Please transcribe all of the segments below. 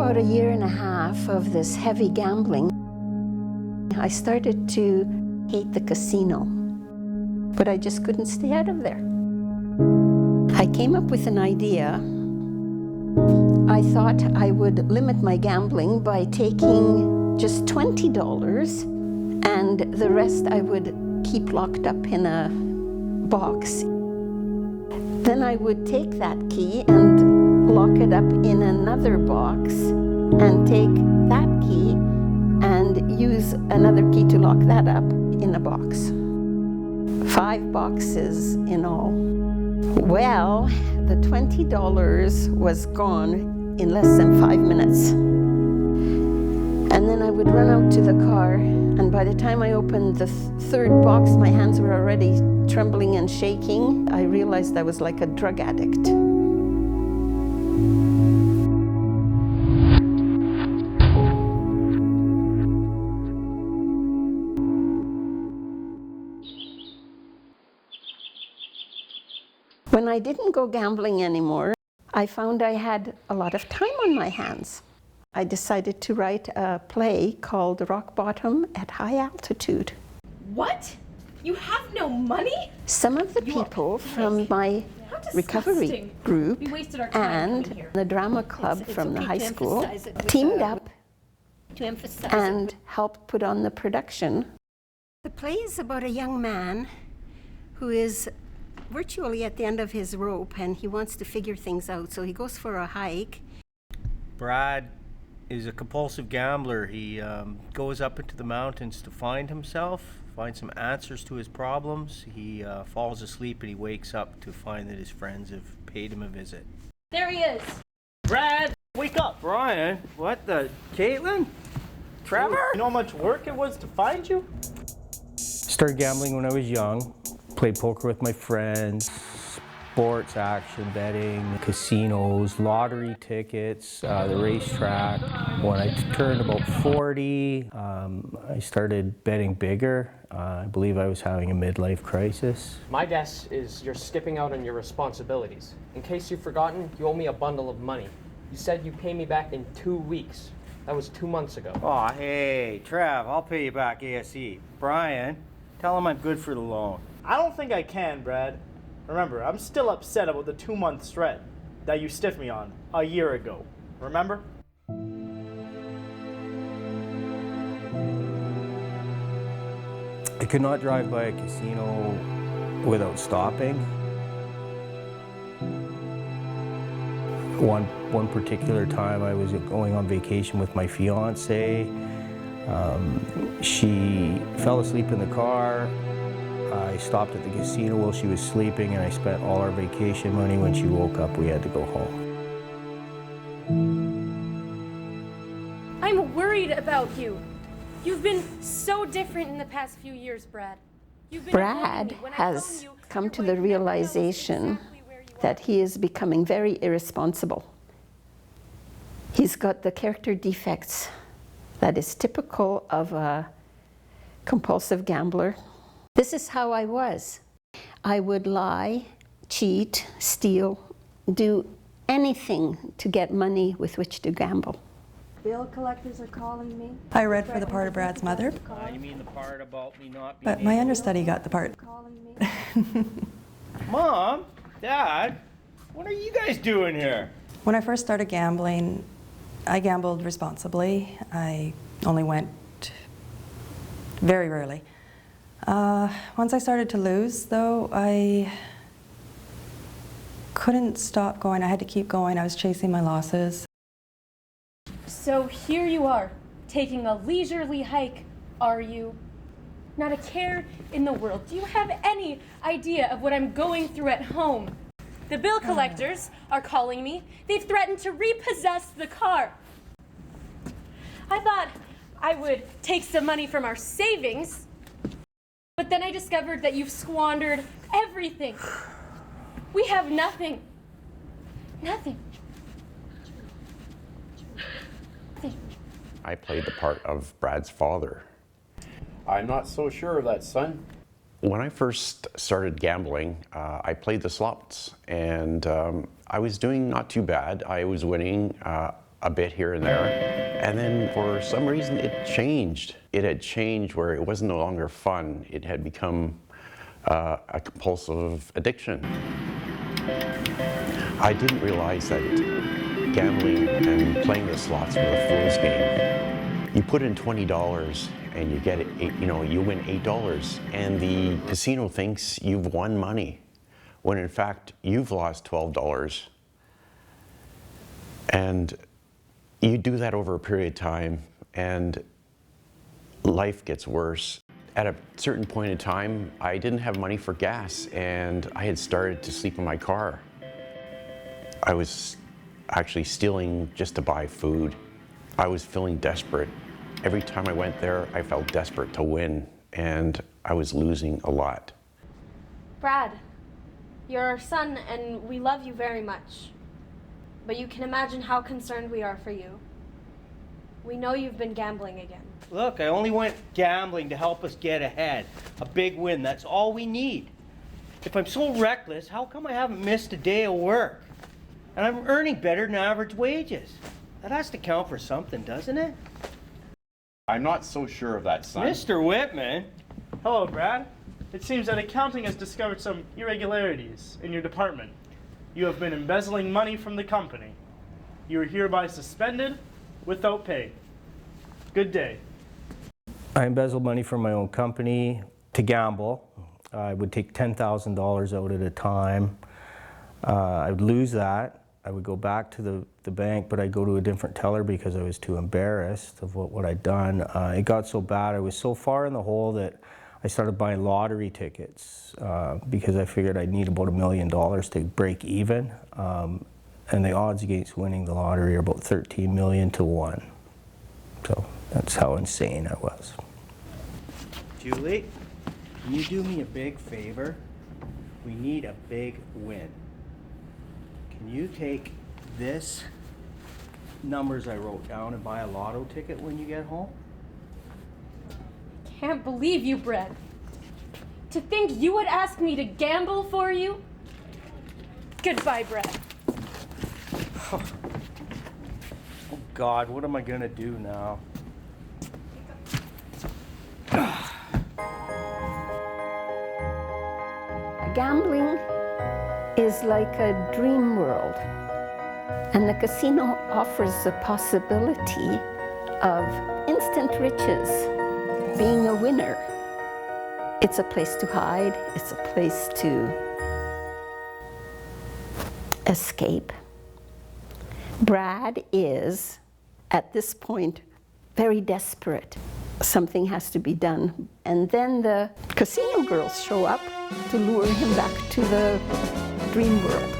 about a year and a half of this heavy gambling, I started to hate the casino, but I just couldn't stay out of there. I came up with an idea. I thought I would limit my gambling by taking just $20, and the rest I would keep locked up in a box. Then I would take that key and lock it up in another box and take that key and use another key to lock that up in a box. 5 boxes in all. Well, the $20 was gone in less than 5 minutes. And then I would run out to the car, and by the time I opened the third box, my hands were already trembling and shaking. I realized I was like a drug addict. When I didn't go gambling anymore, I found I had a lot of time on my hands. I decided to write a play called Rock Bottom at High Altitude. What? You have no money? Some of the people from my recovery group and the drama club from the high school teamed up and helped put on the production. The play is about a young man who is virtually at the end of his rope, and he wants to figure things out, so he goes for a hike. Brad is a compulsive gambler. He goes up into the mountains to find himself, find some answers to his problems. He falls asleep and he wakes up to find that his friends have paid him a visit. There he is. Brad, wake up. Brian, what the? Caitlin? Trevor? You know how much work it was to find you? Started gambling when I was young. Played poker with my friends, sports, action betting, casinos, lottery tickets, the racetrack. When I turned about 40, I started betting bigger. I believe I was having a midlife crisis. My guess is you're skipping out on your responsibilities. In case you've forgotten, you owe me a bundle of money. You said you'd pay me back in 2 weeks. That was 2 months ago. Oh, hey, Trav, I'll pay you back ASE. Brian, tell him I'm good for the loan. I don't think I can, Brad. Remember, I'm still upset about the 2-month threat that you stiffed me on a year ago. Remember? I could not drive by a casino without stopping. One particular time I was going on vacation with my fiance. She fell asleep in the car. I stopped at the casino while she was sleeping, and I spent all our vacation money. When she woke up, we had to go home. I'm worried about you. You've been so different in the past few years, Brad. Brad has come to the realization that he is becoming very irresponsible. He's got the character defects that is typical of a compulsive gambler. This is how I was. I would lie, cheat, steal, do anything to get money with which to gamble. Bill collectors are calling me. I read for the part of Brad's mother, You mean the part about me not being but my understudy got the part. Calling me. Mom, Dad, what are you guys doing here? When I first started gambling, I gambled responsibly. I only went very rarely. Once I started to lose, though, I couldn't stop going. I had to keep going. I was chasing my losses. So here you are, taking a leisurely hike, are you? Not a care in the world. Do you have any idea of what I'm going through at home? The bill collectors are calling me. They've threatened to repossess the car. I thought I would take some money from our savings, but then I discovered that you've squandered everything. We have nothing. Nothing. I played the part of Brad's father. I'm not so sure of that, son. When I first started gambling, I played the slots, and I was doing not too bad. I was winning. a bit here and there. And then for some reason it changed. It had changed where it was no longer fun. It had become a compulsive addiction. I didn't realize that gambling and playing the slots were a fool's game. You put in $20 and you get you win $8, and the casino thinks you've won money, when in fact you've lost $12. And you do that over a period of time, and life gets worse. At a certain point in time, I didn't have money for gas, and I had started to sleep in my car. I was actually stealing just to buy food. I was feeling desperate. Every time I went there, I felt desperate to win, and I was losing a lot. Brad, you're our son, and we love you very much. But you can imagine how concerned we are for you. We know you've been gambling again. Look, I only went gambling to help us get ahead. A big win, that's all we need. If I'm so reckless, how come I haven't missed a day of work? And I'm earning better than average wages. That has to count for something, doesn't it? I'm not so sure of that, son. Mr. Whitman? Hello, Brad. It seems that accounting has discovered some irregularities in your department. You have been embezzling money from the company. You are hereby suspended without pay. Good day. I embezzled money from my own company to gamble. I would take $10,000 out at a time. I would lose that. I would go back to the bank, but I'd go to a different teller because I was too embarrassed of what I'd done. It got so bad, I was so far in the hole that I started buying lottery tickets because I figured I'd need about $1 million to break even. And the odds against winning the lottery are about 13 million to 1. So that's how insane I was. Julie, can you do me a big favor? We need a big win. Can you take this numbers I wrote down and buy a lotto ticket when you get home? Can't believe you, Brad. To think you would ask me to gamble for you? Goodbye, Brad. Oh God, what am I gonna do now? Gambling is like a dream world, and the casino offers the possibility of instant riches, being a winner. It's a place to hide, it's a place to escape. Brad is, at this point, very desperate. Something has to be done. And then the casino girls show up to lure him back to the dream world.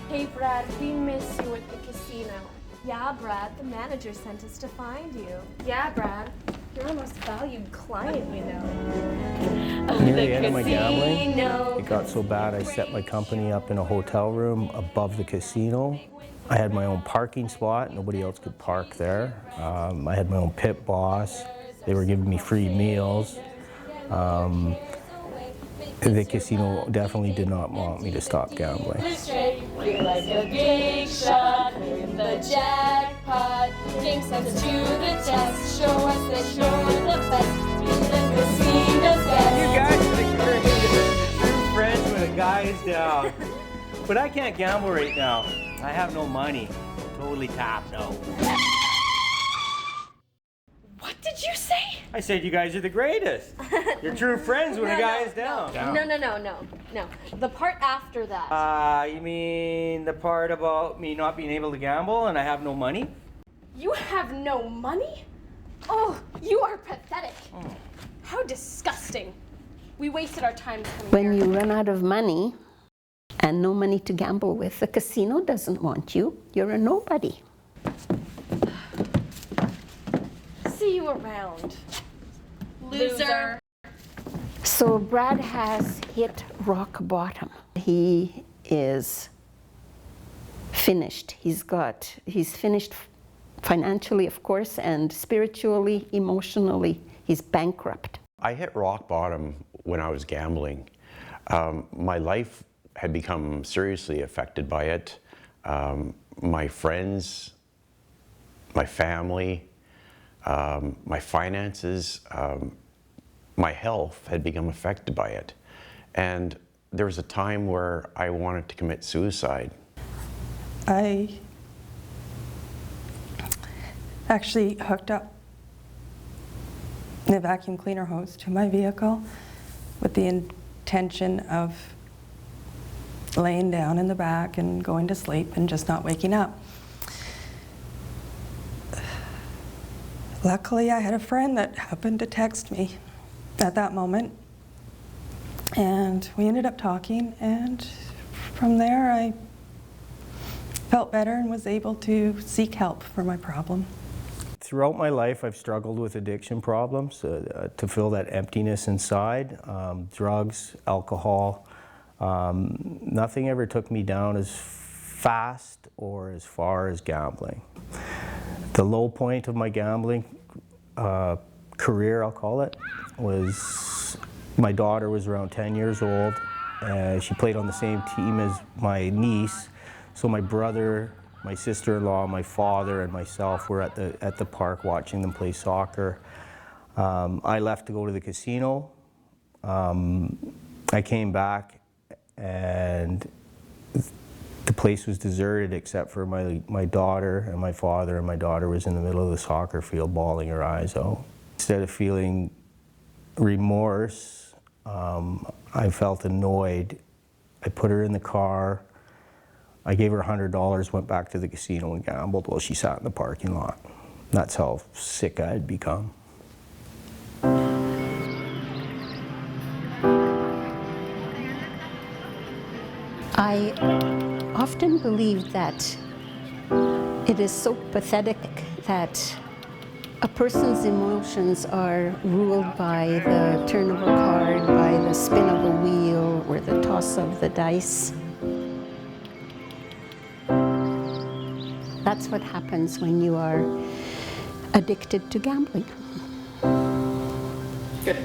Hey, Brad, we miss you at the casino. Yeah, Brad, the manager sent us to find you. Yeah, Brad, you're our most valued client, you know. Near the end of my gambling, it got so bad I set my company up in a hotel room above the casino. I had my own parking spot, nobody else could park there. I had my own pit boss. They were giving me free meals. The casino definitely did not want me to stop gambling. You're like a big shot with the jackpot. Game sets to the test. Show us that you're the best. In the casino's best. You guys are the greatest. True friends when a guy is down. But I can't gamble right now. I have no money. Totally tapped out. What did you say? I said you guys are the greatest. You're true friends when a guy is down. No. The part after that. You mean the part about me not being able to gamble and I have no money? You have no money? Oh, you are pathetic. How disgusting. We wasted our time coming When here. you run out of money and no money to gamble with, the casino doesn't want you. You're a nobody. See you around, loser. So Brad has hit rock bottom. He is finished. He's finished financially, of course, and spiritually, emotionally, he's bankrupt. I hit rock bottom when I was gambling. My life had become seriously affected by it. My friends, my family, my finances, my health had become affected by it. And there was a time where I wanted to commit suicide. I actually hooked up the vacuum cleaner hose to my vehicle with the intention of laying down in the back and going to sleep and just not waking up. Luckily, I had a friend that happened to text me at that moment, and we ended up talking, and from there I felt better and was able to seek help for my problem. Throughout my life, I've struggled with addiction problems to fill that emptiness inside. Drugs, alcohol, nothing ever took me down as fast or as far as gambling. The low point of my gambling career, I'll call it, was my daughter was around 10 years old. She played on the same team as my niece, so my brother, my sister-in-law, my father, and myself were at the park watching them play soccer. I left to go to the casino. I came back and the place was deserted except for my daughter and my father, and my daughter was in the middle of the soccer field bawling her eyes out. Instead of feeling remorse, I felt annoyed. I put her in the car. I gave her $100, went back to the casino and gambled while she sat in the parking lot. That's how sick I had become. I often believe that it is so pathetic that a person's emotions are ruled by the turn of a card, by the spin of a wheel, or the toss of the dice. That's what happens when you are addicted to gambling. Good.